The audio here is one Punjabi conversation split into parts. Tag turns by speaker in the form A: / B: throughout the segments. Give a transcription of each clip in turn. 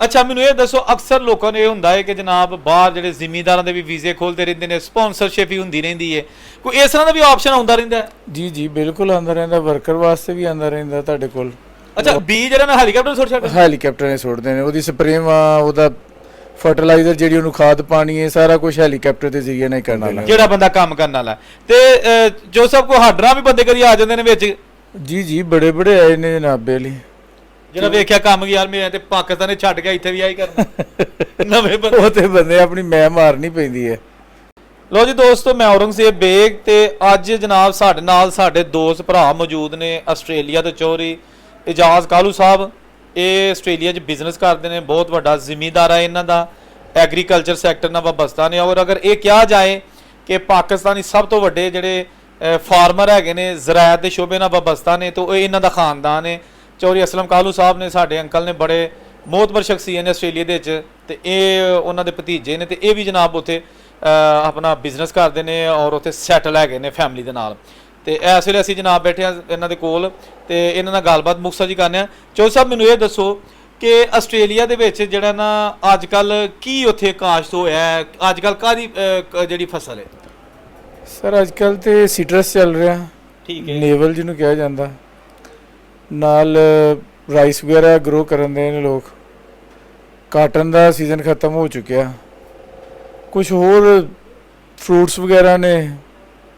A: ਅੱਛਾ ਮੈਨੂੰ ਇਹ ਦੱਸੋ ਅਕਸਰ ਲੋਕਾਂ ਨੂੰ ਇਹ ਹੁੰਦਾ ਹੈ ਕਿ ਜਨਾਬ ਬਾਹਰ ਜਿਹੜੇ ਜ਼ਿਮੀਂਦਾਰਾਂ ਦੇ ਵੀ ਵੀਜ਼ੇ ਖੋਲਦੇ ਰਹਿੰਦੇ ਨੇ, ਸਪਾਂਸਰਸ਼ਿਪ ਹੀ ਹੁੰਦੀ ਰਹਿੰਦੀ ਹੈ, ਕੋਈ ਇਸ ਤਰ੍ਹਾਂ ਦਾ ਵੀ ਆਪਸ਼ਨ ਆਉਂਦਾ ਰਹਿੰਦਾ ਹੈ?
B: ਜੀ ਜੀ ਬਿਲਕੁਲ ਆਉਂਦਾ ਰਹਿੰਦਾ, ਵਰਕਰ ਵਾਸਤੇ ਵੀ ਆਉਂਦਾ ਰਹਿੰਦਾ ਤੁਹਾਡੇ ਕੋਲ।
A: ਅੱਛਾ ਬੀ ਜਿਹੜਾ ਨਾ ਹੈਲੀਕਾਪਟਰ ਸੁੱਟ ਛੱਡਦੇ?
B: ਹੈਲੀਕਾਪਟਰ ਨੇ ਸੁੱਟਦੇ ਨੇ, ਉਹਦੀ ਸਪਰੇਵਾਂ, ਉਹਦਾ ਫਰਟੀਲਾਈਜ਼ਰ ਜਿਹੜੀ ਉਹਨੂੰ ਖਾਦ ਪਾਣੀ ਹੈ, ਸਾਰਾ ਕੁਝ ਹੈਲੀਕਾਪਟਰ ਦੇ ਜ਼ਰੀਏ ਨਾਲ ਹੀ ਕਰਨਾ ਪੈਂਦਾ
A: ਜਿਹੜਾ ਬੰਦਾ ਕੰਮ ਕਰਨ ਵਾਲਾ। ਤੇ ਜੋ ਸਭ ਕੋ ਹਾਡਰਾਂ ਵੀ ਬੰਦੇ ਕਦੀ ਆ ਜਾਂਦੇ ਨੇ ਵਿੱਚ?
B: ਜੀ ਜੀ ਬੜੇ ਬੜੇ ਆਏ ਨੇ ਜਨਾਬੇ ਵਾਲੀ,
A: ਜਿਹੜਾ ਵੇਖਿਆ ਕੰਮ ਯਾਰ ਮੈਂ ਤੇ ਪਾਕਿਸਤਾਨ ਨੇ ਛੱਡ ਗਿਆ, ਇੱਥੇ ਵੀ ਆਈ ਕਰਨਾ ਨਵੇਂ ਬੰਦੇ।
B: ਉਹ ਤੇ ਬੰਦੇ ਆਪਣੀ ਮੈਂ ਮਾਰਨੀ ਪੈਂਦੀ ਹੈ।
A: ਲੋ ਜੀ ਦੋਸਤੋ, ਮੈਂ ਔਰੰਗਜ਼ੇਬ ਬੇਗ ਤੇ ਅੱਜ ਜਨਾਬ ਸਾਡੇ ਨਾਲ ਸਾਡੇ ਦੋਸਤ ਭਰਾ ਮੌਜੂਦ ਨੇ ਆਸਟ੍ਰੇਲੀਆ ਤੋਂ ਚੌਧਰੀ ਇਜਾਜ਼ ਕਾਲੂ ਸਾਹਿਬ। ਇਹ ਆਸਟ੍ਰੇਲੀਆ 'ਚ ਬਿਜ਼ਨਸ ਕਰਦੇ ਨੇ, ਬਹੁਤ ਵੱਡਾ ਜ਼ਿਮੀਂਦਾਰ ਹੈ ਇਹਨਾਂ ਦਾ, ਐਗਰੀਕਲਚਰ ਸੈਕਟਰ ਨਾਲ ਵਾਬਸਤਾ ਨੇ। ਔਰ ਅਗਰ ਇਹ ਕਿਹਾ ਜਾਏ ਕਿ ਪਾਕਿਸਤਾਨੀ ਸਭ ਤੋਂ ਵੱਡੇ ਜਿਹੜੇ ਫਾਰਮਰ ਹੈਗੇ ਨੇ ਜ਼ਰਾਇਤ ਦੇ ਸ਼ੋਬੇ ਨਾਲ ਵਾਬਸਤਾ ਨੇ, ਤਾਂ ਉਹ ਇਹਨਾਂ ਦਾ ਖਾਨਦਾਨ ਹੈ। ਚੌਧਰੀ ਅਸਲਮ ਕਾਲੂ ਸਾਹਿਬ ਨੇ, ਸਾਡੇ ਅੰਕਲ ਨੇ, ਬੜੇ ਮੋਹਤਬਰ ਸ਼ਖਸੀਅਤ ਨੇ ਆਸਟ੍ਰੇਲੀਆ ਦੇ ਵਿੱਚ, ਤੇ ਇਹ ਉਹਨਾਂ ਦੇ ਭਤੀਜੇ ਨੇ, ਤੇ ਇਹ ਵੀ ਜਨਾਬ ਉੱਥੇ ਆਪਣਾ ਬਿਜ਼ਨਸ ਕਰਦੇ ਨੇ ਔਰ ਉੱਥੇ ਸੈਟਲ ਹੈਗੇ ਨੇ ਫੈਮਿਲੀ ਦੇ ਨਾਲ। ਤੇ ਇਸ ਵੇਲੇ ਅਸੀਂ ਜਨਾਬ ਬੈਠੇ ਹਾਂ ਇਹਨਾਂ ਦੇ ਕੋਲ ਤੇ ਇਹਨਾਂ ਨਾਲ ਗੱਲਬਾਤ ਮੁਖਤਸਰ ਜੀ ਕਰਨੇ ਆ। ਚੌਧਰੀ ਸਾਹਿਬ ਮੈਨੂੰ ਇਹ ਦੱਸੋ ਕਿ ਆਸਟ੍ਰੇਲੀਆ ਦੇ ਵਿੱਚ ਜਿਹੜਾ ਨਾ ਅੱਜ ਕੱਲ ਕੀ ਉੱਥੇ ਕਾਸ਼ਤ ਹੋਇਆ ਹੈ, ਅੱਜ ਕੱਲ ਕਾਹਦੀ ਜਿਹੜੀ ਫਸਲ ਹੈ?
B: ਸਰ ਅੱਜ ਕੱਲ ਤੇ ਸਿਟਰਸ ਚੱਲ ਰਿਹਾ,
A: ਠੀਕ ਹੈ,
B: ਨੇਵਲ ਜਿਹਨੂੰ ਕਿਹਾ ਜਾਂਦਾ, ਨਾਲ ਰਾਈਸ ਵਗੈਰਾ ਗਰੋ ਕਰਨ ਦੇ ਨੇ ਲੋਕ। ਕਾਟਨ ਦਾ ਸੀਜ਼ਨ ਖਤਮ ਹੋ ਚੁੱਕਿਆ, ਕੁਝ ਹੋਰ ਫਰੂਟਸ ਵਗੈਰਾ ਨੇ,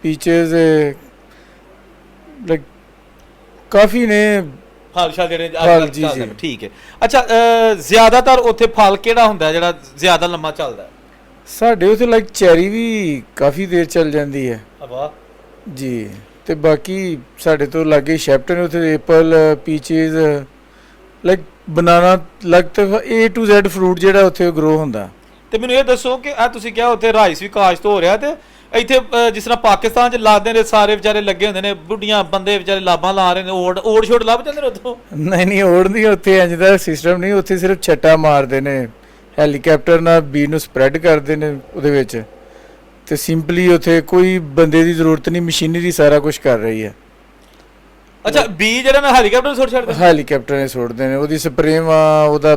B: ਪੀਚੇਸ ਲਾਈਕ ਕਾਫੀ ਨੇ
A: ਫਲ ਸ਼ਾਲ ਜਿਹੜੇ
B: ਫਲ, ਜੀ ਜੀ
A: ਠੀਕ ਹੈ। ਅੱਛਾ ਜ਼ਿਆਦਾਤਰ ਉੱਥੇ ਫਲ ਕਿਹੜਾ ਹੁੰਦਾ ਜਿਹੜਾ ਜ਼ਿਆਦਾ ਲੰਮਾ ਚੱਲਦਾ?
B: ਸਾਡੇ ਉੱਥੇ ਲਾਈਕ ਚੈਰੀ ਵੀ ਕਾਫੀ ਦੇਰ ਚੱਲ ਜਾਂਦੀ ਹੈ।
A: ਵਾਹ
B: ਜੀ, ਤੇ ਬਾਕੀ ਸਾਡੇ ਤੋਂ ਲਾਗੇ ਸ਼ੈਪਟਨ, ਉੱਥੇ ਐਪਲ, ਪੀਚੇਸ, ਲਾਈਕ ਬਨਾਨਾ, ਲਗਭਗ A to Z ਫਰੂਟ ਜਿਹੜਾ ਉੱਥੇ ਗਰੋ ਹੁੰਦਾ।
A: ਤੇ ਮੈਨੂੰ ਇਹ ਦੱਸੋ ਕਿ ਆ ਤੁਸੀਂ ਕਿਹਾ ਉੱਥੇ ਰਾਈਸ ਵੀ ਕਾਸ਼ਤ ਹੋ ਰਿਹਾ, ਤੇ ਇੱਥੇ ਜਿਸ ਤਰ੍ਹਾਂ ਪਾਕਿਸਤਾਨ 'ਚ ਲਾਦੇ ਨੇ ਸਾਰੇ ਵਿਚਾਰੇ ਲੱਗੇ ਹੁੰਦੇ ਨੇ, ਬੁੱਢੀਆਂ ਬੰਦੇ ਵਿਚਾਰੇ ਲਾਭਾਂ ਲਾ ਰਹੇ ਨੇ, ਓੜ ਛੋੜ ਲੱਭ ਜਾਂਦੇ ਨੇ ਉੱਥੋਂ?
B: ਨਹੀਂ ਓੜ ਨਹੀਂ, ਉੱਥੇ ਇੰਜ ਦਾ ਸਿਸਟਮ ਨਹੀਂ, ਉੱਥੇ ਸਿਰਫ ਛੱਟਾ ਮਾਰਦੇ ਨੇ, ਹੈਲੀਕਾਪਟਰ ਨਾਲ ਬੀ ਨੂੰ ਸਪਰੈਡ ਕਰਦੇ ਨੇ ਉਹਦੇ ਵਿੱਚ, ਤੇ ਸਿੰਪਲੀ ਉੱਥੇ ਕੋਈ ਬੰਦੇ ਦੀ ਜ਼ਰੂਰਤ ਨਹੀਂ, ਮਸ਼ੀਨਰੀ ਸਾਰਾ ਕੁਝ ਕਰ ਰਹੀ ਹੈ।
A: ਅੱਛਾ ਬੀ ਜਿਹੜਾ ਨਾ ਹੈਲੀਕਾਪਟਰ ਸੁੱਟ ਛੱਡਦੇ?
B: ਹੈਲੀਕਾਪਟਰ ਨੇ ਸੁੱਟਦੇ ਨੇ, ਉਹਦੀ ਸਪਰੇਵਾਂ, ਉਹਦਾ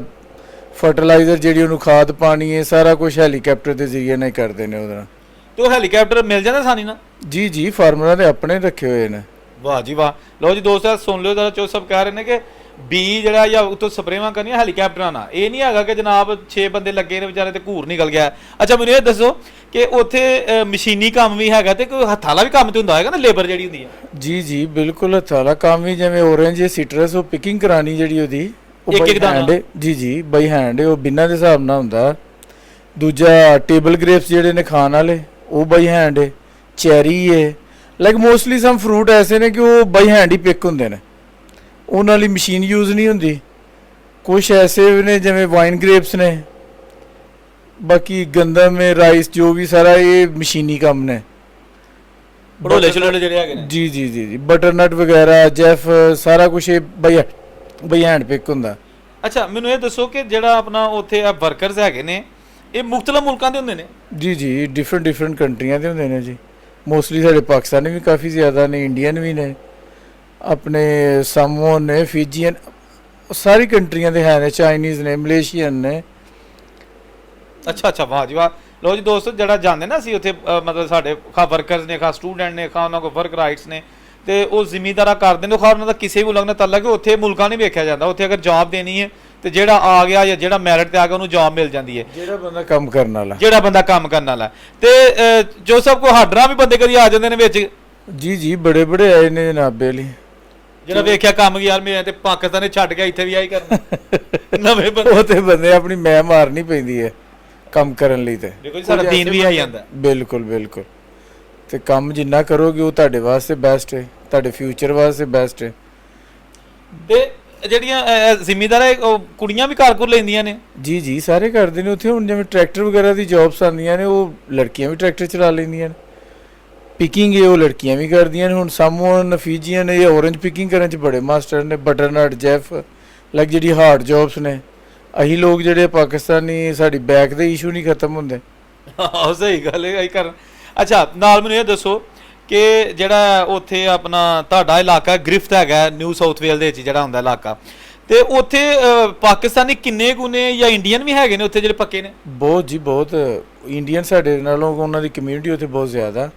B: ਫਰਟੀਲਾਈਜ਼ਰ ਜਿਹੜੀ ਉਹਨੂੰ ਖਾਦ ਪਾਣੀ ਹੈ, ਸਾਰਾ ਕੁਝ ਹੈਲੀਕਾਪਟਰ ਦੇ ਜ਼ਰੀਏ ਨਾਲ ਹੀ ਕਰਦੇ ਨੇ ਉਹਦੇ ਨਾਲ।
A: ਤੇ ਉਹ ਹੈਲੀਕਾਪਟਰ ਮਿਲ ਜਾਂਦਾ ਆਸਾਨੀ ਨਾਲ?
B: ਜੀ ਜੀ ਫਾਰਮਰਾਂ ਦੇ ਆਪਣੇ ਰੱਖੇ ਹੋਏ ਨੇ।
A: ਵਾਹ ਜੀ ਵਾਹ। ਲਓ ਜੀ ਦੋਸਤੋ ਸੁਣ ਲਿਓ ਜਰਾ, ਚੋ ਸਭ ਕਹਿ ਰਹੇ ਨੇ ਕਿ ਬੀ ਜਿਹੜਾ ਜਾਂ ਉੱਤੋਂ ਸਪਰੇਵਾਂ ਕਰਨੀਆਂ ਹੈਲੀਕਾਪਟਰਾਂ ਨਾਲ, ਇਹ ਨਹੀਂ ਹੈਗਾ ਕਿ ਜਨਾਬ 6 ਬੰਦੇ ਲੱਗੇ ਨੇ ਵਿਚਾਰੇ ਤੇ ਘੂਰ ਨਿਕਲ ਗਿਆ। ਅੱਛਾ ਮੈਨੂੰ ਇਹ ਦੱਸੋ ਕਿ ਉੱਥੇ ਮਸ਼ੀਨੀ ਕੰਮ ਵੀ ਹੈਗਾ ਤੇ ਕੋਈ ਹੱਥਾਂ ਵਾਲਾ ਵੀ ਕੰਮ ਤੇ ਹੁੰਦਾ ਹੈਗਾ ਨਾ, ਲੇਬਰ ਜਿਹੜੀ ਹੁੰਦੀ ਹੈ?
B: ਜੀ ਜੀ ਬਿਲਕੁਲ ਹੱਥਾਂ ਵਾਲਾ ਕੰਮ ਵੀ, ਜਿਵੇਂ ਔਰੇਂਜ ਸਿਟਰਸ, ਉਹ ਪਿਕਿੰਗ ਕਰਾਣੀ ਜਿਹੜੀ ਉਹਦੀ, ਉਹ
A: ਇੱਕ
B: ਬਾਈ ਹੈਂਡ, ਜੀ ਜੀ ਬਾਈ ਹੈਂਡ, ਉਹ ਬਿਨਾਂ ਦੇ ਹਿਸਾਬ ਨਾਲ ਹੁੰਦਾ। ਦੂਜਾ ਟੇਬਲ ਗ੍ਰੇਪਸ ਜਿਹੜੇ ਨੇ ਖਾਣ ਵਾਲੇ, ਉਹ ਬਾਈ ਹੈਂਡ ਹੈ। ਚੈਰੀ ਹੈ, ਲਾਈਕ ਮੋਸਟਲੀ ਸਮ ਫਰੂਟ ਐਸੇ ਨੇ ਕਿ ਉਹ ਬਾਈ ਹੈਂਡ ਹੀ ਪਿਕ ਹੁੰਦੇ ਨੇ, ਉਹਨਾਂ ਲਈ ਮਸ਼ੀਨ ਯੂਜ਼ ਨਹੀਂ ਹੁੰਦੀ। ਕੁਛ ਐਸੇ ਨੇ ਜਿਵੇਂ ਵਾਈਨ ਗ੍ਰੇਪਸ ਨੇ, ਬਾਕੀ ਗੰਦਮ ਹੈ, ਰਾਈਸ, ਜੋ ਵੀ ਸਾਰਾ ਇਹ ਮਸ਼ੀਨੀ ਕੰਮ ਨੇ।
A: ਬੜੋਲੇ ਛਲੋਲੇ ਜਿਹੜੇ ਹੈਗੇ ਨੇ,
B: ਜੀ ਜੀ ਜੀ ਜੀ ਬਟਰਨਟ ਵਗੈਰਾ, ਜੈਫ, ਸਾਰਾ ਕੁਝ ਇਹ ਬਾਈ ਹੈਂਡ ਪਿਕ ਹੁੰਦਾ।
A: ਅੱਛਾ ਮੈਨੂੰ ਇਹ ਦੱਸੋ ਕਿ ਜਿਹੜਾ ਆਪਣਾ ਉੱਥੇ ਆ ਵਰਕਰਸ ਹੈਗੇ ਨੇ, ਇਹ ਮੁਖਤਲਿਫ ਮੁਲਕਾਂ ਦੇ ਹੁੰਦੇ ਨੇ?
B: ਜੀ ਜੀ ਡਿਫਰੈਂਟ ਕੰਟਰੀਆਂ ਦੇ ਹੁੰਦੇ ਨੇ ਜੀ। ਮੋਸਟਲੀ ਸਾਡੇ ਪਾਕਿਸਤਾਨੀ ਵੀ ਕਾਫੀ ਜ਼ਿਆਦਾ ਨੇ, ਇੰਡੀਅਨ ਵੀ ਨੇ, ਆਪਣੇ ਸਾਮੋਨ ਨੇ, ਫਿਜੀਅਨ, ਸਾਰੀ ਕੰਟਰੀਆਂ ਦੇ ਹੈ ਨੇ, ਚਾਈਨੀਜ਼ ਨੇ, ਮਲੇਸ਼ੀਅਨ ਨੇ।
A: ਅੱਛਾ ਅੱਛਾ ਵਾਹ ਜੀ ਵਾਹ। ਲੋ ਜੀ ਦੋਸਤੋ ਜਿਹੜਾ ਜਾਂਦੇ ਨਾ ਅਸੀਂ ਉੱਥੇ ਮਤਲਬ ਸਾਡੇ ਖਾ ਵਰਕਰਸ ਨੇ, ਖਾ ਸਟੂਡੈਂਟ ਨੇ, ਖਾ ਉਹਨਾਂ ਕੋਲ ਵਰਕ ਰਾਈਟਸ ਨੇ, ਤੇ ਉਹ ਜ਼ਿਮੀਂਦਾਰਾ ਕਰਦੇ ਨੇ, ਖਾ ਉਹਨਾਂ ਦਾ ਕਿਸੇ ਵੀ ਮੁਲਕ ਨਾਲ ਤਾਲੁਕ, ਉੱਥੇ ਮੁਲਕਾਂ ਨਹੀਂ ਵੇਖਿਆ ਜਾਂਦਾ। ਉੱਥੇ ਅਗਰ ਜੌਬ ਦੇਣੀ ਹੈ ਤੇ ਜਿਹੜਾ ਆ ਗਿਆ ਜਾਂ ਜਿਹੜਾ ਮੈਰਿਟ ਤੇ ਆ ਗਿਆ ਉਹਨੂੰ ਜੌਬ ਮਿਲ ਜਾਂਦੀ ਹੈ,
B: ਜਿਹੜਾ ਬੰਦਾ ਕੰਮ ਕਰਨ ਵਾਲਾ,
A: ਜਿਹੜਾ ਬੰਦਾ ਕੰਮ ਕਰਨ ਵਾਲਾ। ਤੇ ਜੋ ਸਭ ਕੋ ਹਾਡਰਾਂ ਵੀ ਬੰਦੇ ਕਦੀ ਆ ਜਾਂਦੇ ਨੇ ਵਿੱਚ?
B: ਜੀ ਜੀ ਬੜੇ ਬੜੇ ਆਏ ਨੇ ਜਨਾਬੇ ਵਾਲੀ,
A: ਜਿਹੜਾ ਵੇਖਿਆ ਕੰਮ ਯਾਰ ਮੈਂ ਤੇ ਪਾਕਿਸਤਾਨ ਨੇ ਛੱਡ ਗਿਆ, ਇੱਥੇ ਵੀ ਆਈ ਕਰਨਾ ਨਵੇਂ ਬੰਦੇ।
B: ਉਹ ਤੇ ਬੰਦੇ ਆਪਣੀ ਮੈਂ ਮਾਰਨੀ ਪੈਂਦੀ ਹੈ ਕੰਮ ਕਰਨ ਲਈ। ਤੇ
A: ਦੇਖੋ ਜੀ ਸਾਡਾ ਦੀਨ ਵੀ ਆਈ ਜਾਂਦਾ।
B: ਬਿਲਕੁਲ ਬਿਲਕੁਲ, ਤੇ ਕੰਮ ਜਿੰਨਾ ਕਰੋਗੇ ਉਹ ਤੁਹਾਡੇ ਵਾਸਤੇ ਬੈਸਟ ਹੈ, ਤੁਹਾਡੇ ਫਿਊਚਰ ਵਾਸਤੇ ਬੈਸਟ ਹੈ।
A: ਤੇ ਜਿਹੜੀਆਂ ਜ਼ਿਮੀਂਦਾਰ ਹੈ ਉਹ ਕੁੜੀਆਂ ਵੀ ਘਰ ਲੈਂਦੀਆਂ ਨੇ?
B: ਜੀ ਜੀ ਸਾਰੇ ਕਰਦੇ ਨੇ ਉੱਥੇ। ਹੁਣ ਜਿਵੇਂ ਟਰੈਕਟਰ ਵਗੈਰਾ ਦੀ ਜੌਬਸ ਆਉਂਦੀਆਂ ਨੇ, ਉਹ ਲੜਕੀਆਂ ਵੀ ਟਰੈਕਟਰ ਚਲਾ ਲੈਂਦੀਆਂ ਨੇ। ਪਿਕਿੰਗ ਇਹ ਉਹ ਲੜਕੀਆਂ ਵੀ ਕਰਦੀਆਂ ਨੇ। ਹੁਣ ਸਾਮੋਨ, ਫਿਜੀਅਨ, ਇਹ ਔਰੰਜ ਪਿਕਿੰਗ ਕਰਨ 'ਚ ਬੜੇ ਮਾਸਟਰ ਨੇ, ਬਟਰਨਟ, ਜੈਫ, ਲਾਈਕ ਜਿਹੜੀ ਹਾਰਡ ਜੌਬਸ ਨੇ। ਅਸੀਂ ਲੋਕ ਜਿਹੜੇ ਪਾਕਿਸਤਾਨੀ, ਸਾਡੀ ਬੈਕ ਦੇ ਇਸ਼ੂ ਨਹੀਂ ਖਤਮ ਹੁੰਦੇ।
A: ਹਾਂ ਸਹੀ ਗੱਲ ਹੈ ਕਰ। ਅੱਛਾ ਨਾਲ ਮੈਨੂੰ ਇਹ ਦੱਸੋ ਕਿ ਜਿਹੜਾ ਉੱਥੇ ਆਪਣਾ ਤੁਹਾਡਾ ਇਲਾਕਾ ਗ੍ਰਿਫਟ ਹੈਗਾ ਨਿਊ ਸਾਊਥ ਵੇਲ ਦੇ ਵਿੱਚ ਜਿਹੜਾ ਹੁੰਦਾ ਇਲਾਕਾ, ਤੇ ਉੱਥੇ ਪਾਕਿਸਤਾਨੀ ਕਿੰਨੇ ਕੁ ਨੇ ਜਾਂ ਇੰਡੀਅਨ ਵੀ ਹੈਗੇ ਨੇ ਉੱਥੇ ਜਿਹੜੇ ਪੱਕੇ ਨੇ?
B: ਬਹੁਤ ਜੀ ਬਹੁਤ ਇੰਡੀਅਨ ਸਾਡੇ ਨਾਲੋਂ ਉਹਨਾਂ ਦੀ ਕਮਿਊਨਿਟੀ ਉੱਥੇ ਬਹੁਤ ਜ਼ਿਆਦਾ।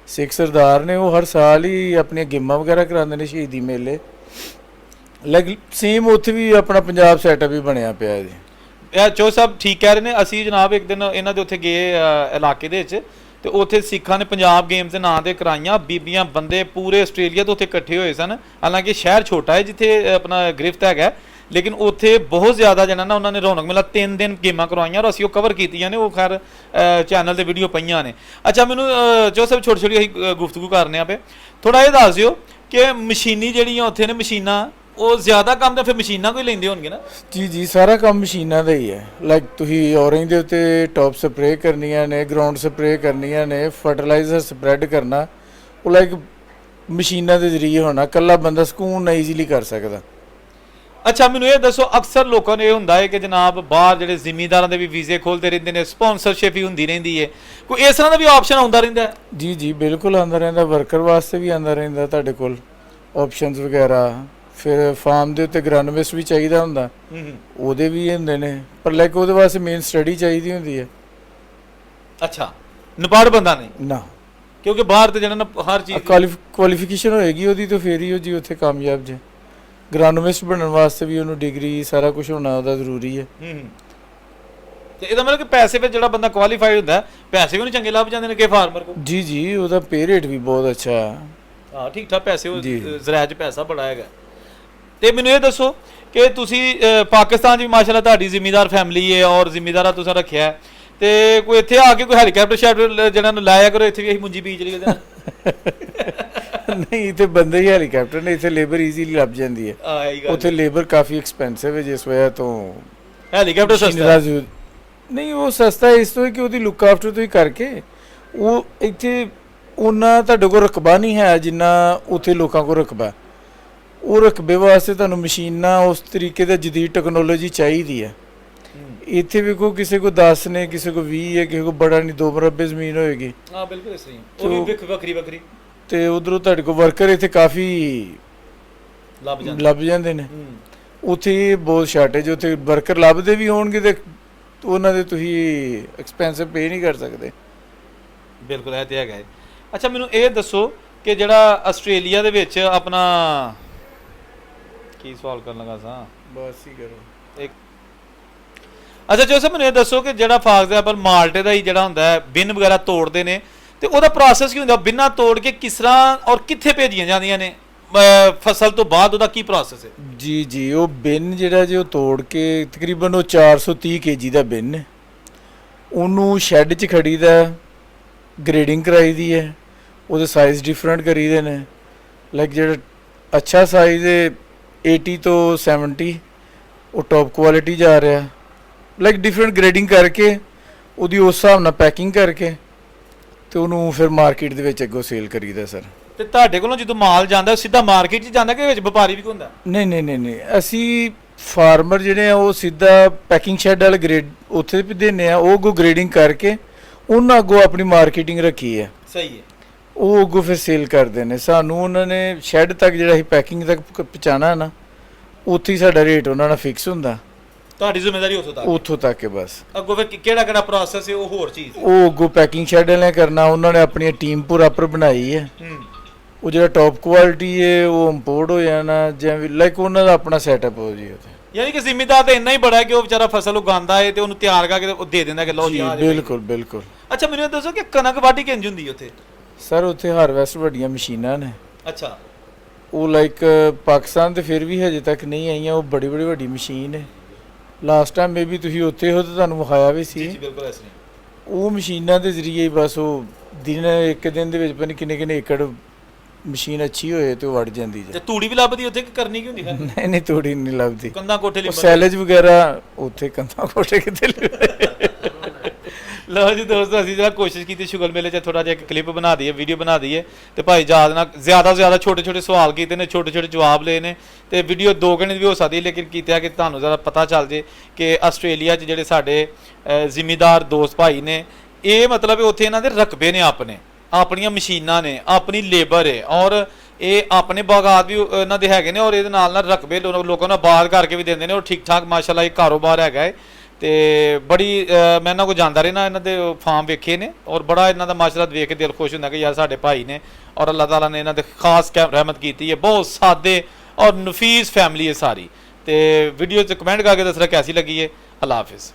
B: ਸਿੱਖ ਸਰਦਾਰ ਨੇ ਉਹ ਹਰ ਸਾਲ ਹੀ ਆਪਣੀਆਂ ਗੇਮਾਂ ਵਗੈਰਾ ਕਰਾਉਂਦੇ ਨੇ, ਸ਼ਹੀਦੀ ਮੇਲੇ। ਲਾਈਕ ਸੇਮ ਉੱਥੇ ਵੀ ਆਪਣਾ ਪੰਜਾਬ ਸੈਟਅਪ ਵੀ ਬਣਿਆ ਪਿਆ ਜੀ।
A: ਚੋ ਸਾਹਿਬ ਠੀਕ ਕਹਿ ਰਹੇ ਨੇ। ਅਸੀਂ ਜਨਾਬ ਇੱਕ ਦਿਨ ਇਹਨਾਂ ਦੇ ਉੱਥੇ ਗਏ ਇਲਾਕੇ ਦੇ ਵਿੱਚ, ਤੇ ਉੱਥੇ ਸਿੱਖਾਂ ਨੇ ਪੰਜਾਬ ਗੇਮਸ ਦੇ ਨਾਂ ਤੇ ਕਰਾਈਆਂ। ਬੀਬੀਆਂ ਬੰਦੇ ਪੂਰੇ ਆਸਟ੍ਰੇਲੀਆ ਤੋਂ ਉੱਥੇ ਇਕੱਠੇ ਹੋਏ ਸਨ। ਹਾਲਾਂਕਿ ਸ਼ਹਿਰ ਛੋਟਾ ਹੈ ਜਿੱਥੇ ਆਪਣਾ ਗ੍ਰਿਫਤ ਹੈਗਾ, ਲੇਕਿਨ ਉੱਥੇ ਬਹੁਤ ਜ਼ਿਆਦਾ ਜਣਾ ਨਾ ਉਹਨਾਂ ਨੇ ਰੌਣਕ ਮੇਲਾ 3 ਦਿਨ ਗੇਮਾਂ ਕਰਵਾਈਆਂ, ਔਰ ਅਸੀਂ ਉਹ ਕਵਰ ਕੀਤੀਆਂ ਨੇ। ਉਹ ਖੈਰ ਚੈਨਲ ਤੇ ਵੀਡੀਓ ਪਈਆਂ ਨੇ। ਅੱਛਾ ਮੈਨੂੰ ਜੋ ਸਭ ਛੋਟੀ ਛੋਟੀ ਅਸੀਂ ਗੁਫ਼ਤਗੂ ਕਰਨੇ ਆ ਪਏ, ਥੋੜਾ ਇਹ ਦੱਸ ਦਿਓ ਕਿ ਮਸ਼ੀਨੀ ਜਿਹੜੀਆਂ ਉੱਥੇ ਨੇ ਮਸ਼ੀਨਾਂ, ਉਹ ਜ਼ਿਆਦਾ ਕੰਮ ਤਾਂ ਫਿਰ ਮਸ਼ੀਨਾਂ ਕੋਈ ਲੈਂਦੇ ਹੋਣਗੇ ਨਾ?
B: ਜੀ ਜੀ ਸਾਰਾ ਕੰਮ ਮਸ਼ੀਨਾਂ ਦਾ ਹੀ ਹੈ। ਲਾਈਕ ਤੁਸੀਂ ਔਰੰਜ ਦੇ ਉੱਤੇ ਟੌਪ ਸਪਰੇਅ ਕਰਨੀਆਂ ਨੇ, ਗਰਾਊਂਡ ਸਪਰੇਅ ਕਰਨੀਆਂ ਨੇ, ਫਰਟੀਲਾਈਜ਼ਰ ਸਪਰੈਡ ਕਰਨਾ, ਉਹ ਲਾਈਕ ਮਸ਼ੀਨਾਂ ਦੇ ਜ਼ਰੀਏ ਹੋਣਾ। ਇਕੱਲਾ ਬੰਦਾ ਸਕੂਨ ਨਾਲ ਈਜ਼ੀਲੀ ਕਰ ਸਕਦਾ।
A: ਅੱਛਾ ਮੈਨੂੰ ਇਹ ਦੱਸੋ, ਅਕਸਰ ਲੋਕਾਂ ਨੂੰ ਇਹ ਹੁੰਦਾ ਹੈ ਕਿ ਜਨਾਬ ਬਾਹਰ ਜਿਹੜੇ ਜ਼ਿਮੀਂਦਾਰਾਂ ਦੇ ਵੀ ਵੀਜ਼ੇ ਖੋਲਦੇ ਰਹਿੰਦੇ ਨੇ, ਸਪਾਂਸਰਸ਼ਿਪ ਵੀ ਹੁੰਦੀ ਰਹਿੰਦੀ ਹੈ, ਕੋਈ ਇਸ ਤਰ੍ਹਾਂ ਦਾ ਵੀ ਆਪਸ਼ਨ ਆਉਂਦਾ ਰਹਿੰਦਾ ਹੈ?
B: ਜੀ ਜੀ ਬਿਲਕੁਲ ਆਉਂਦਾ ਰਹਿੰਦਾ। ਵਰਕਰ ਵਾਸਤੇ ਵੀ ਆਉਂਦਾ ਰਹਿੰਦਾ ਤੁਹਾਡੇ ਕੋਲ ਆਪਸ਼ਨਸ ਵਗੈਰਾ। ਫਿਰ ਫਾਰਮ ਦੇ ਉੱਤੇ ਗ੍ਰਾਨਵਿਸ ਵੀ ਚਾਹੀਦਾ ਹੁੰਦਾ, ਉਹਦੇ ਵੀ ਹੁੰਦੇ ਨੇ, ਪਰ ਲਾਈਕ ਉਹਦੇ ਵਾਸਤੇ ਮੇਨ ਸਟੱਡੀ ਚਾਹੀਦੀ ਹੁੰਦੀ ਹੈ।
A: ਅੱਛਾ ਨਪਾੜ ਬੰਦਾ ਨਹੀਂ
B: ਨਾ,
A: ਕਿਉਂਕਿ ਬਾਹਰ ਤੇ ਜਿਹੜਾ ਨਾ ਹਰ ਚੀਜ਼
B: ਕੁਆਲੀਫਿਕੇਸ਼ਨ ਹੋਏਗੀ ਉਹਦੀ, ਤਾਂ ਫੇਰ ਹੀ ਉਹ ਜੀ ਉੱਥੇ ਕਾਮਯਾਬ ਜੇ। ਗ੍ਰਾਨੋਵਿਸਟ ਬਣਨ ਵਾਸਤੇ ਵੀ ਉਹਨੂੰ ਡਿਗਰੀ ਸਾਰਾ ਕੁਝ ਹੋਣਾ ਉਹਦਾ ਜ਼ਰੂਰੀ ਹੈ।
A: ਤੇ ਇਹਦਾ ਮਤਲਬ ਕਿ ਪੈਸੇ ਫਿਰ ਜਿਹੜਾ ਬੰਦਾ ਕੁਆਲੀਫਾਈਡ ਹੁੰਦਾ ਪੈਸੇ ਵੀ ਉਹਨੂੰ ਚੰਗੇ ਲੱਭ ਜਾਂਦੇ ਨੇ ਕਿ ਫਾਰਮਰ ਕੋ?
B: ਜੀ ਜੀ ਉਹਦਾ ਪੇ ਰੇਟ ਵੀ ਬਹੁਤ ਅੱਛਾ ਹੈ।
A: ਹਾਂ ਠੀਕ ਠਾਕ ਪੈਸੇ, ਉਹ ਜ਼ਰਾਇਤ 'ਚ ਪੈਸਾ ਬੜਾ ਹੈਗਾ। ਤੇ ਮੈਨੂੰ ਇਹ ਦੱਸੋ ਕਿ ਤੁਸੀਂ ਪਾਕਿਸਤਾਨ 'ਚ ਵੀ ਮਾਸ਼ਾਅੱਲਾ ਤੁਹਾਡੀ ਜ਼ਿਮੀਂਦਾਰ ਫੈਮਿਲੀ ਹੈ ਔਰ ਜ਼ਿਮੀਂਦਾਰਾ ਤੁਸੀਂ ਰੱਖਿਆ ਹੈ, ਤੇ ਕੋਈ ਇੱਥੇ ਆ ਕੇ ਕੋਈ ਹੈਲੀਕਾਪਟਰ ਸ਼ੈਪਟਰ ਜਿਹੜਾ ਨੂੰ ਲਾਇਆ ਕਰੋ, ਇੱਥੇ ਵੀ ਅਸੀਂ ਮੁੰਜੀ ਬੀਜ ਲਈ ਉਹਦੇ ਨਾਲ।
B: ਨਹੀਂ ਇੱਥੇ ਬੰਦੇ ਹੀ ਹੈਲੀਕਾਪਟਰ ਨੇ, ਇੱਥੇ ਲੇਬਰ ਈਜ਼ੀਲੀ ਲੱਭ ਜਾਂਦੀ ਹੈ। ਉੱਥੇ ਲੇਬਰ ਕਾਫੀ ਐਕਸਪੈਂਸਿਵ ਹੈ, ਜਿਸ ਵਜ੍ਹਾ ਤੋਂ
A: ਹੈਲੀਕਾਪਟਰ ਸਸਤਾ
B: ਨਹੀਂ। ਉਹ ਸਸਤਾ ਇਸ ਤੋਂ ਕਿ ਉਹਦੀ ਲੁੱਕ ਆਫਟਰ ਤੋਂ ਹੀ ਕਰਕੇ ਉਹ ਇੱਥੇ ਉਹਨਾਂ ਤੁਹਾਡੇ ਕੋਲ ਰਕਬਾ ਨਹੀਂ ਹੈ ਜਿੰਨਾ ਉੱਥੇ ਲੋਕਾਂ ਕੋਲ ਰਕਬਾ। ਉਹ ਰਕਬੇ ਵਾਸਤੇ ਤੁਹਾਨੂੰ ਮਸ਼ੀਨਾਂ ਉਸ ਤਰੀਕੇ ਦਾ ਜਦੀਦ ਟੈਕਨੋਲੋਜੀ ਚਾਹੀਦੀ ਹੈ। ਇੱਥੇ ਵੀ ਕੋਈ ਕਿਸੇ ਕੋ 10 ਨੇ, ਕਿਸੇ ਕੋ 20 ਹੈ, ਕਿਸੇ ਕੋ ਬੜਾ ਨਹੀਂ 2 ਮਰਬੇ ਜ਼ਮੀਨ ਹੋਏਗੀ।
A: ਹਾਂ ਬਿਲਕੁਲ ਇਸ ਤਰ੍ਹਾਂ ਉਹ ਵੀ ਵੱਖਰੀ ਵੱਖਰੀ।
B: ਤੇ ਉਧਰੋਂ ਤੁਹਾਡੇ ਕੋਲ ਵਰਕਰ ਇੱਥੇ ਕਾਫੀ ਲੱਭ ਜਾਂਦੇ ਨੇ। ਉੱਥੇ ਬਹੁਤ ਸ਼ਾਰਟੇਜ, ਉੱਥੇ ਵਰਕਰ ਲੱਭਦੇ ਵੀ ਹੋਣਗੇ ਤੇ ਉਹਨਾਂ ਦੇ ਤੁਸੀਂ ਐਕਸਪੈਂਸਿਵ ਪੇ ਨਹੀਂ ਕਰ ਸਕਦੇ।
A: ਬਿਲਕੁਲ ਇਹ ਤੇ ਹੈਗਾ ਹੈ। ਅੱਛਾ ਮੈਨੂੰ ਇਹ ਦੱਸੋ ਕਿ ਜਿਹੜਾ ਆਸਟ੍ਰੇਲੀਆ ਦੇ ਵਿੱਚ ਆਪਣਾ ਕੀ ਸਵਾਲ ਕਰਨ ਲੱਗਾ ਸਾਂ,
B: ਬਸ ਹੀ ਕਰੋ।
A: ਅੱਛਾ ਜੋ ਸਰ ਮੈਨੂੰ ਇਹ ਦੱਸੋ ਕਿ ਜਿਹੜਾ ਫਾਰ ਐਗਜ਼ਾਮਪਲ ਮਾਲਟੇ ਦਾ ਹੀ ਜਿਹੜਾ ਹੁੰਦਾ ਹੈ ਬਿਨ ਵਗੈਰਾ ਤੋੜਦੇ ਨੇ, ਤੇ ਉਹਦਾ ਪ੍ਰੋਸੈਸ ਕੀ ਹੁੰਦਾ? ਬਿਨਾਂ ਤੋੜ ਕੇ ਕਿਸ ਤਰ੍ਹਾਂ ਔਰ ਕਿੱਥੇ ਭੇਜੀਆਂ ਜਾਂਦੀਆਂ ਨੇ ਫਸਲ ਤੋਂ ਬਾਅਦ, ਉਹਦਾ ਕੀ ਪ੍ਰੋਸੈਸ ਹੈ? ਜੀ
B: ਜੀ ਉਹ ਬਿਨ ਜਿਹੜਾ ਜੇ ਉਹ ਤੋੜ ਕੇ ਤਕਰੀਬਨ ਉਹ 430 kg ਦਾ ਬਿਨ ਹੈ, ਉਹਨੂੰ ਸ਼ੈੱਡ 'ਚ ਖੜੀਦਾ, ਗ੍ਰੇਡਿੰਗ ਕਰਾਈ ਦੀ ਹੈ, ਉਹਦੇ ਸਾਈਜ਼ ਡਿਫਰੈਂਟ ਕਰੀਦੇ ਨੇ। ਲਾਈਕ ਜਿਹੜਾ ਅੱਛਾ ਸਾਈਜ਼ ਹੈ 80 ਤੋਂ 70, ਉਹ ਟੌਪ ਕੁਆਲਿਟੀ ਜਾ ਰਿਹਾ। ਲਾਈਕ ਡਿਫਰੈਂਟ ਗ੍ਰੇਡਿੰਗ ਕਰਕੇ ਉਹਦੀ ਉਸ ਹਿਸਾਬ ਨਾਲ ਪੈਕਿੰਗ ਕਰਕੇ ਤੇ ਉਹਨੂੰ ਫਿਰ ਮਾਰਕੀਟ ਦੇ ਵਿੱਚ ਅੱਗੋਂ ਸੇਲ ਕਰੀਦਾ ਸਰ।
A: ਤੇ ਤੁਹਾਡੇ ਕੋਲੋਂ ਜਦੋਂ ਮਾਲ ਜਾਂਦਾ ਸਿੱਧਾ ਮਾਰਕੀਟ 'ਚ ਜਾਂਦਾ ਕਿ ਵਿੱਚ ਵਪਾਰੀ ਵੀ ਹੁੰਦਾ?
B: ਨਹੀਂ ਨਹੀਂ ਨਹੀਂ ਨਹੀਂ, ਅਸੀਂ ਫਾਰਮਰ ਜਿਹੜੇ ਆ ਉਹ ਸਿੱਧਾ ਪੈਕਿੰਗ ਸ਼ੈੱਡ ਵਾਲੇ ਗ੍ਰੇਡ ਉੱਥੇ ਵੀ ਦਿੰਦੇ ਆ, ਉਹ ਅੱਗੋਂ ਗ੍ਰੇਡਿੰਗ ਕਰਕੇ ਉਹਨਾਂ ਅੱਗੋਂ ਆਪਣੀ ਮਾਰਕੀਟਿੰਗ ਰੱਖੀ ਹੈ।
A: ਸਹੀ ਹੈ।
B: ਉਹ ਅੱਗੋਂ ਫਿਰ ਸੇਲ ਕਰਦੇ ਨੇ। ਸਾਨੂੰ ਉਹਨਾਂ ਨੇ ਸ਼ੈੱਡ ਤੱਕ ਜਿਹੜਾ ਅਸੀਂ ਪੈਕਿੰਗ ਤੱਕ ਪਹੁੰਚਾਉਣਾ ਨਾ, ਉੱਥੇ ਹੀ ਸਾਡਾ ਰੇਟ ਉਹਨਾਂ ਨਾਲ ਫਿਕਸ ਹੁੰਦਾ।
A: ਤੁਹਾਡੀ ਜ਼ਿੰਮੇਵਾਰੀ ਉੱਥੋਂ ਤੱਕ
B: ਹੈ ਬਸ।
A: ਅੱਗੋਂ ਫਿਰ ਕਿਹੜਾ ਪ੍ਰੋਸੈਸ ਹੈ ਉਹ ਹੋਰ ਚੀਜ਼ ਹੈ।
B: ਉਹ ਅੱਗੋਂ ਪੈਕਿੰਗ ਸ਼ੈੱਡ ਵਾਲਿਆਂ ਕਰਨਾ, ਉਹਨਾਂ ਨੇ ਆਪਣੀ ਟੀਮ ਪ੍ਰੋਪਰ ਬਣਾਈ ਹੈ। ਉਹ ਜਿਹੜਾ ਟੌਪ ਕੁਆਲਿਟੀ ਹੈ ਉਹ ਇੰਪੋਰਟ ਹੋ ਜਾਣਾ, ਜਿਵੇਂ ਲਾਈਕ ਉਹਨਾਂ ਦਾ ਆਪਣਾ ਸੈਟਅਪ ਹੋ ਜੀ ਉੱਥੇ।
A: ਯਾਨੀ ਕਿ ਜ਼ਿੰਮੇਦਾਰ ਤਾਂ ਇੰਨਾ ਹੀ ਬੜਾ ਹੈ ਕਿ ਉਹ ਵਿਚਾਰਾ ਫਸਲ ਉਗਾਉਂਦਾ ਹੈ ਤੇ ਉਹਨੂੰ ਤਿਆਰ ਕਰਕੇ ਉਹ ਦੇ ਦਿੰਦਾ ਕਿ ਲਓ ਜੀ।
B: ਬਿਲਕੁਲ ਬਿਲਕੁਲ।
A: ਅੱਛਾ ਮੈਨੂੰ ਇਹ ਦੱਸੋ ਕਿ ਕਣਕ ਵਾਢੀ ਕਿੰਜ ਹੁੰਦੀ ਉੱਥੇ?
B: ਸਰ ਉੱਥੇ ਹਾਰਵੈਸਟ ਵੱਡੀਆਂ ਮਸ਼ੀਨਾਂ ਨੇ।
A: ਅੱਛਾ।
B: ਉਹ ਲਾਈਕ ਪਾਕਿਸਤਾਨ ਤੇ ਫਿਰ ਵੀ ਹਜੇ ਤੱਕ ਨਹੀਂ ਆਈਆਂ, ਉਹ ਬੜੀ ਵੱਡੀ ਮਸ਼ੀਨ ਹੈ। ਲਾਸਟ ਟਾਈਮ ਮੇਬੀ ਤੁਸੀਂ ਉੱਥੇ ਹੋ ਤਾਂ ਤੁਹਾਨੂੰ ਵਿਖਾਇਆ ਵੀ ਸੀ।
A: ਜੀ ਬਿਲਕੁਲ ਐਸੇ।
B: ਉਹ ਮਸ਼ੀਨਾਂ ਦੇ ਜ਼ਰੀਏ ਹੀ ਬਸ ਉਹ ਇੱਕ ਦਿਨ ਦੇ ਵਿੱਚ ਪਤਾ ਕਿੰਨੇ ਏਕੜ ਮਸ਼ੀਨ ਅੱਛੀ ਹੋਏ ਤੇ ਉਹ ਵੜ ਜਾਂਦੀ ਜੇ।
A: ਤੇ ਤੂੜੀ ਵੀ ਲੱਭਦੀ ਉੱਥੇ ਕਿ ਕਰਨੀ ਕੀ ਹੁੰਦੀ?
B: ਨਹੀਂ ਨਹੀਂ ਤੂੜੀ ਨਹੀਂ ਲੱਭਦੀ।
A: ਕੰਧਾਂ ਕੋਠੇ ਲਈ
B: ਸੈਲੇਜ ਵਗੈਰਾ ਉੱਥੇ ਕੰਧਾਂ ਕੋਠੇ ਕਿੱਥੇ
A: ਲਓ ਜੀ ਦੋਸਤੋ, ਅਸੀਂ ਜਿਹੜਾ ਕੋਸ਼ਿਸ਼ ਕੀਤੀ ਸ਼ੁਗਰ ਮੇਲੇ 'ਚ ਥੋੜਾ ਜਿਹਾ ਇੱਕ ਕਲਿੱਪ ਬਣਾ ਦਈਏ, ਵੀਡੀਓ ਬਣਾ ਦਈਏ, ਤੇ ਭਾਈ ਜਹਾਜ਼ ਨਾਲ ਜ਼ਿਆਦਾ ਤੋਂ ਜ਼ਿਆਦਾ ਛੋਟੇ ਸਵਾਲ ਕੀਤੇ ਨੇ, ਛੋਟੇ ਜਵਾਬ ਲਏ ਨੇ, ਤੇ ਵੀਡੀਓ 2 ਘੰਟੇ ਦੀ ਵੀ ਹੋ ਸਕਦੀ, ਲੇਕਿਨ ਕੀਤਾ ਕਿ ਤੁਹਾਨੂੰ ਜ਼ਿਆਦਾ ਪਤਾ ਚੱਲ ਜੇ ਕਿ ਆਸਟ੍ਰੇਲੀਆ 'ਚ ਜਿਹੜੇ ਸਾਡੇ ਜ਼ਿਮੀਂਦਾਰ ਦੋਸਤ ਭਾਈ ਨੇ, ਇਹ ਮਤਲਬ ਉੱਥੇ ਇਹਨਾਂ ਦੇ ਰਕਬੇ ਨੇ, ਆਪਣੀਆਂ ਮਸ਼ੀਨਾਂ ਨੇ, ਆਪਣੀ ਲੇਬਰ ਹੈ, ਔਰ ਇਹ ਆਪਣੇ ਬਾਗਾਤ ਵੀ ਇਹਨਾਂ ਦੇ ਹੈਗੇ ਨੇ ਔਰ ਇਹਦੇ ਨਾਲ ਨਾਲ ਰਕਬੇ ਲੋਕਾਂ ਨੂੰ ਆਬਾਦ ਕਰਕੇ ਵੀ ਦਿੰਦੇ ਨੇ ਔਰ ਠੀਕ ਠਾਕ ਮਾਸ਼ਾਅੱਲਾ ਇਹ ਕਾਰੋਬਾਰ ਹੈਗਾ ਹੈ। ਤੇ ਬੜੀ ਮੈਂ ਇਹਨਾਂ ਕੋਲ ਜਾਂਦਾ ਰਹਿਣਾ, ਇਹਨਾਂ ਦੇ ਫਾਰਮ ਵੇਖੇ ਨੇ ਔਰ ਬੜਾ ਇਹਨਾਂ ਦਾ ਮਾਸ਼ਾਅੱਲਾ ਵੇਖ ਕੇ ਦਿਲ ਖੁਸ਼ ਹੁੰਦਾ ਕਿ ਯਾਰ ਸਾਡੇ ਭਾਈ ਨੇ ਔਰ ਅੱਲਾਹ ਤਾਲਾ ਨੇ ਇਹਨਾਂ ਦੇ ਖਾਸ ਰਹਿਮਤ ਕੀਤੀ ਹੈ। ਬਹੁਤ ਸਾਦੇ ਔਰ ਨਫੀਸ ਫੈਮਿਲੀ ਹੈ ਸਾਰੀ। ਤੇ ਵੀਡੀਓ 'ਚ ਕਮੈਂਟ ਕਰਕੇ ਦੱਸਣਾ ਕੈਸੀ ਲੱਗੀ ਹੈ। ਅੱਲਾਹ ਹਾਫਿਜ਼।